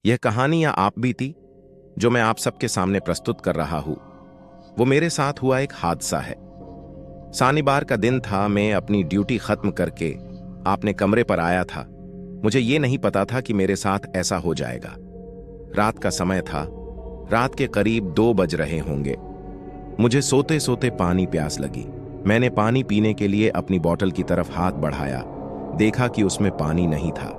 यह कहानी या आप बीती जो मैं आप सबके सामने प्रस्तुत कर रहा हूं, वो मेरे साथ हुआ एक हादसा है। शनिवार का दिन था, मैं अपनी ड्यूटी खत्म करके आपने कमरे पर आया था। मुझे ये नहीं पता था कि मेरे साथ ऐसा हो जाएगा। रात का समय था, रात के करीब 2 बज रहे होंगे। मुझे सोते सोते पानी प्यास लगी। मैंने पानी पीने के लिए अपनी बोतल की तरफ हाथ बढ़ाया, देखा कि उसमें पानी नहीं था।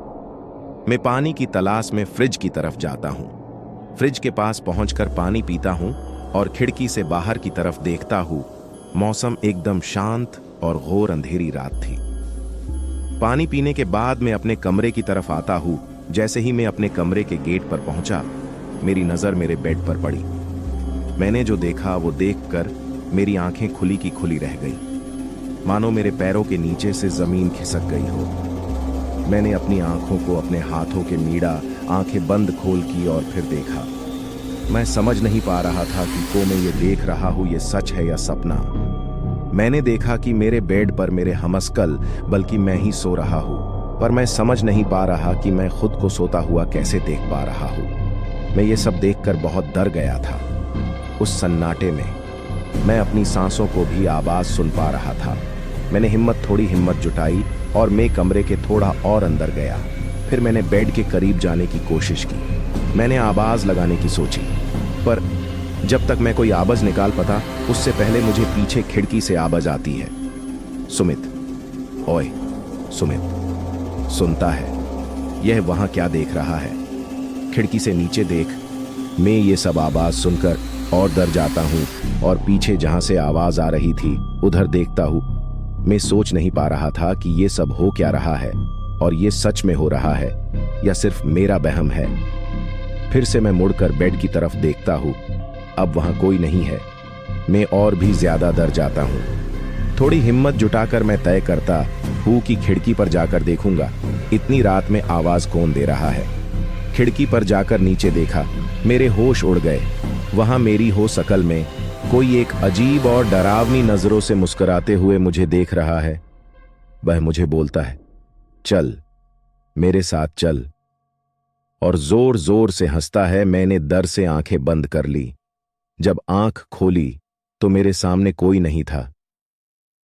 मैं पानी की तलाश में फ्रिज की तरफ जाता हूं। फ्रिज के पास पहुंचकर पानी पीता हूं और खिड़की से बाहर की तरफ देखता हूं। मौसम एकदम शांत और घोर अंधेरी रात थी। पानी पीने के बाद मैं अपने कमरे की तरफ आता हूं। जैसे ही मैं अपने कमरे के गेट पर पहुंचा, मेरी नजर मेरे बेड पर पड़ी। मैंने जो देखा वो देखकर मेरी आंखें खुली की खुली रह गई, मानो मेरे पैरों के नीचे से जमीन खिसक गई हो। मैंने अपनी आंखों को अपने हाथों के मीड़ा आंखें बंद खोल की और फिर देखा। मैं समझ नहीं पा रहा था कि को मैं ये देख रहा हूं ये सच है या सपना। मैंने देखा कि मेरे बेड पर मेरे हमसकल बल्कि मैं ही सो रहा हूं, पर मैं समझ नहीं पा रहा कि मैं खुद को सोता हुआ कैसे देख पा रहा हूं। मैं ये सब देखकर बहुत डर गया था। उस सन्नाटे में मैं अपनी सांसों को भी आवाज सुन पा रहा था। मैंने थोड़ी हिम्मत जुटाई और मैं कमरे के थोड़ा और अंदर गया। फिर मैंने बेड के करीब जाने की कोशिश की। मैंने आवाज लगाने की सोची, पर जब तक मैं कोई आवाज निकाल पाता, उससे पहले मुझे पीछे खिड़की से आवाज आती है, सुमित, ओए सुमित, सुनता है? यह वहां क्या देख रहा है? खिड़की से नीचे देख। मैं ये सब आवाज सुनकर और डर जाता हूं और पीछे जहां से आवाज आ रही थी उधर देखता हूं। मैं सोच नहीं पा रहा था कि ये सब हो क्या रहा है और ये सच में हो रहा है या सिर्फ मेरा वहम है। फिर से मैं मुड़कर बेड की तरफ देखता हूं। अब वहां कोई नहीं है। मैं और भी ज्यादा डर जाता हूं। थोड़ी हिम्मत जुटाकर मैं तय करता हूं कि खिड़की पर जाकर देखूंगा, इतनी रात में आवाज कौन दे रहा है। खिड़की पर जाकर नीचे देखा। मेरे होश उड़ गए। वहां मेरी हो शकल में कोई एक अजीब और डरावनी नजरों से मुस्कुराते हुए मुझे देख रहा है। वह मुझे बोलता है, चल मेरे साथ चल, और जोर जोर से हंसता है। मैंने डर से आंखें बंद कर ली। जब आंख खोली तो मेरे सामने कोई नहीं था।